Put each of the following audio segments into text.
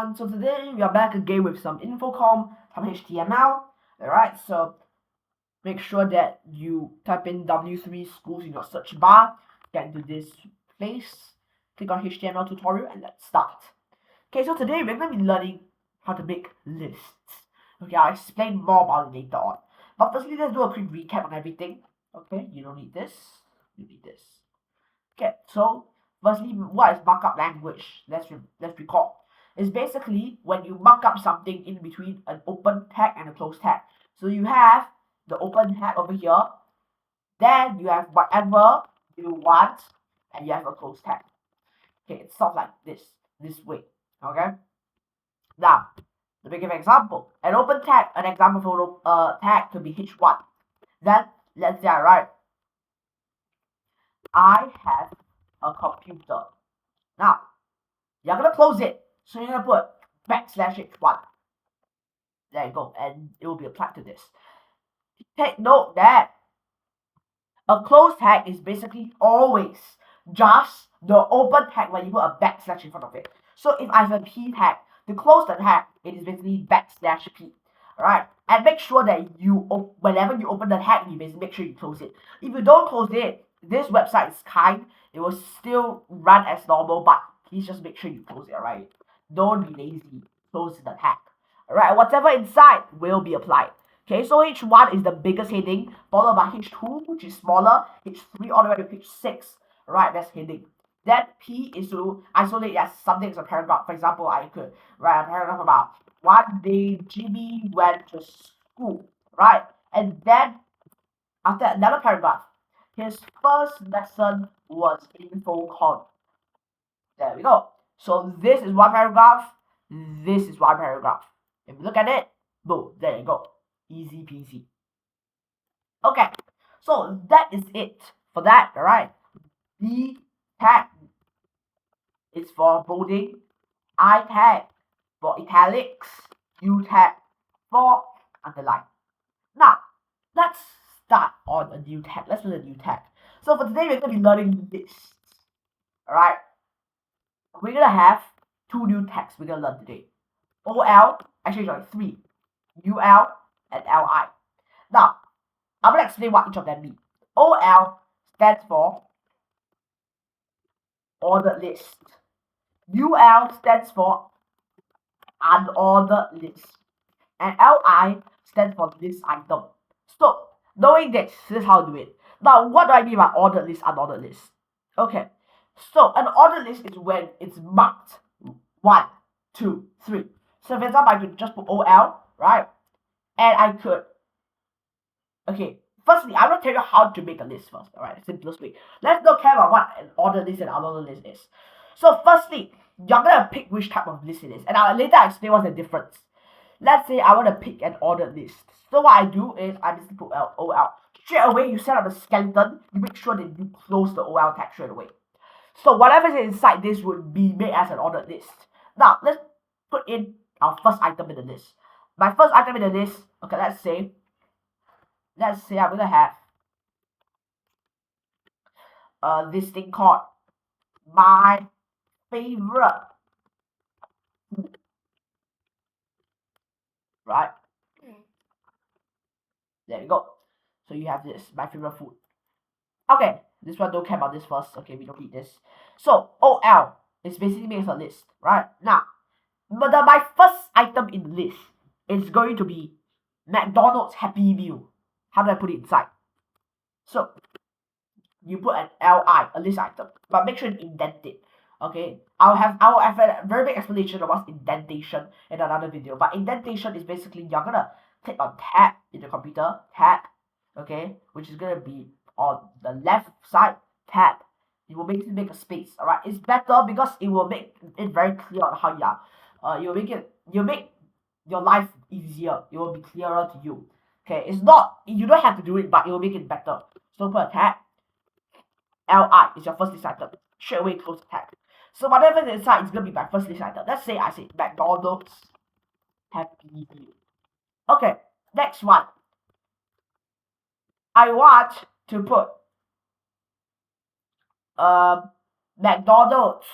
everyone, so today we are back again with some infocom, some HTML. Alright, so make sure that you type in W3 schools in your search bar, get into this place, click on HTML tutorial, and let's start. Okay, so today we're going to be learning how to make lists. Okay, I'll explain more about it later on. But firstly, let's do a quick recap on everything. Okay, you don't need this, you need this. Okay, so firstly, what is markup language? Let's recall. It's basically when you mark up something in between an open tag and a closed tag. So you have the open tag over here, then you have whatever you want, and you have a closed tag. Okay, it's sort of like this way. Okay. Now, to give an example, an open tag, an example for tag could be h1. Then let's say I write, I have a computer. Now, you're gonna close it, so you're gonna put \h1. There you go, and it will be applied to this. Take note that a closed tag is basically always just the open tag when you put a \, in front of it. So if I have a p tag, to close the tag, it is basically \p. Alright, and make sure that whenever you open the tag, you basically make sure you close it. If you don't close it, this website is kind, it will still run as normal, but please just make sure you close it, alright? Don't be lazy, close the tag. Alright, whatever inside will be applied. Okay, so H1 is the biggest heading, followed by H2, which is smaller, H3 all the way to H6. Alright, that's heading. Then P is to isolate as something as a paragraph. For example, I could write a paragraph about one day Jimmy went to school, right? And then after another paragraph, his first lesson was infocom. There we go. So this is one paragraph, this is one paragraph. If you look at it, boom, there you go. Easy peasy. Okay, so that is it for that, alright? B tag is for bolding, I tag for italics, U tag for underline. Now, let's start on a new tag. Let's do a new tag. So for today, we're going to be learning lists. Alright? We're going to have two new tags we're going to learn today. OL, actually sorry, three. UL and LI. Now, I'm going to explain what each of them mean. OL stands for ordered list. UL stands for unordered list. And LI stands for list item. So, knowing this is how to do it. Now, what do I mean by ordered list, unordered list? Okay, so an ordered list is when it's marked 1, 2, 3. So, for example, I could just put OL, right? And I could, okay, firstly, I'm going to tell you how to make a list first, alright, simplest way. Let's not care about what an ordered list and unordered list is. So, firstly, you're going to pick which type of list it is, and I'll later explain what's the difference. Let's say I want to pick an ordered list. So what I do is I just put OL. Straight away, you set up the skeleton, you make sure that you close the OL tag straight away. So whatever is inside this would be made as an ordered list. Now, let's put in our first item in the list. My first item in the list, okay, let's say I'm going to have this thing called my favorite food. Right? There you go. So you have this, my favorite food. Okay, this one don't care about this first. Okay, we don't need this. So OL is basically makes a list, right? Now, but my first item in the list is going to be McDonald's Happy Meal. How do I put it inside? So you put an LI, a list item, but make sure you indent it. Okay, I'll have a very big explanation of what's indentation in another video. But indentation is basically you're gonna click on tab in the computer, tab, okay, which is gonna be on the left side, tab. You will basically make a space, alright? It's better because it will make it very clear on how you are. You'll make your life easier. It will be clearer to you. Okay, it's not, you don't have to do it, but it will make it better. So put a tab, LI is your first list item. Straight away close the tab. So whatever is inside is gonna be my first list item. Let's say I say McDonald's Happy Meal. Okay, next one. I want to put McDonald's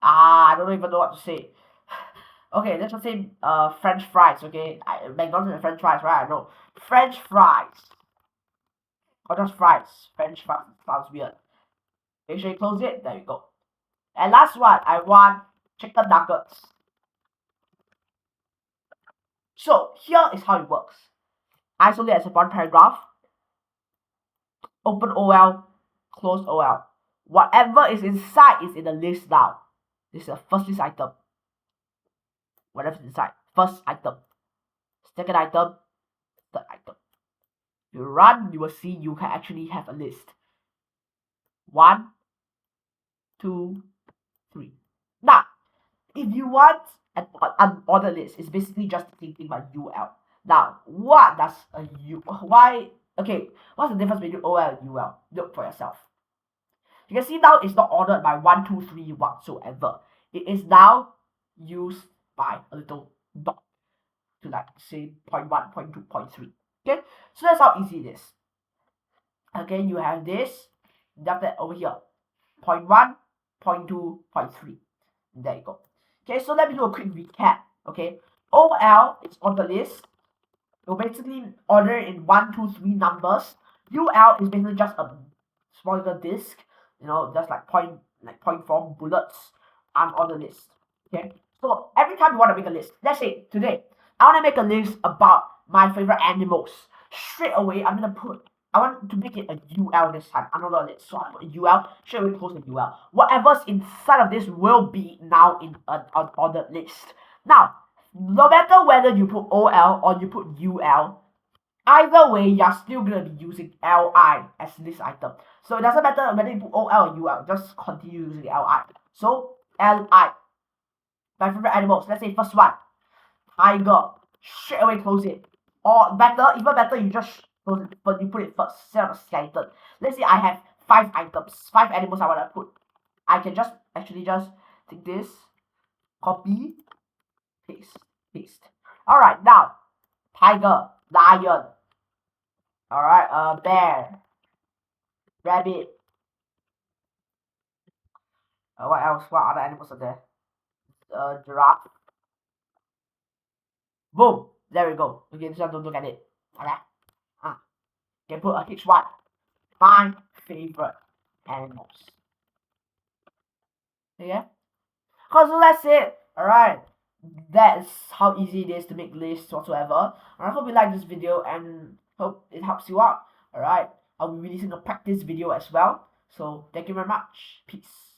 I don't even know what to say. Okay, let's just say French fries. Okay, McDonald's and French fries, right? I know French fries or just fries. French fries sounds weird. Make sure you close it. There you go. And last one, I want chicken nuggets. So here is how it works. Isolate as a one paragraph. Open OL, close OL. Whatever is inside is in the list now. This is the first list item. Whatever's inside. First item. Second item. Third item. If you run, you will see you can actually have a list. 1, 2, 3. Now, if you want an unordered list, it's basically just the same thing by UL. Now, what does a U? Why? Okay, what's the difference between OL and UL? Look for yourself. You can see now it's not ordered by 1, 2, 3 whatsoever. It is now used by a little dot to like say 0.1, 0.2, 0.3. Okay, so that's how easy it is. Okay, you have this, that over here, 0.1, 0.2, 0.3. There you go. Okay, so let me do a quick recap. Okay, OL is on the list. You'll basically order in 1, 2, 3 numbers. UL is basically just a smaller disk, you know, just like point form bullets. I'm on the list. Okay, so every time you want to make a list, let's say today I want to make a list about my favorite animals. Straight away, I want to make it a UL this time. I'm not on it, so I put a UL. Straight away, close the UL. Whatever's inside of this will be now in an unordered list. Now, no matter whether you put OL or you put UL, either way, you're still going to be using LI as this item. So it doesn't matter whether you put OL or UL, just continue using LI. So, LI. My favorite animals, let's say first one, tiger. Straight away close it. Or better, even better, you just close it, but you put it first instead of a skeleton. Let's say I have 5 items, 5 animals I want to put. I can just actually just take this, copy, paste. Alright, now, tiger, lion. Alright, bear, rabbit. What else? What other animals are there? Giraffe. Boom! There we go. Okay, this one don't look at it. Alright. Can put a H1. My favorite animals. Okay? So that's it. Alright. That's how easy it is to make lists whatsoever. I hope you like this video and hope it helps you out. Alright. I'll be releasing a practice video as well. So thank you very much. Peace.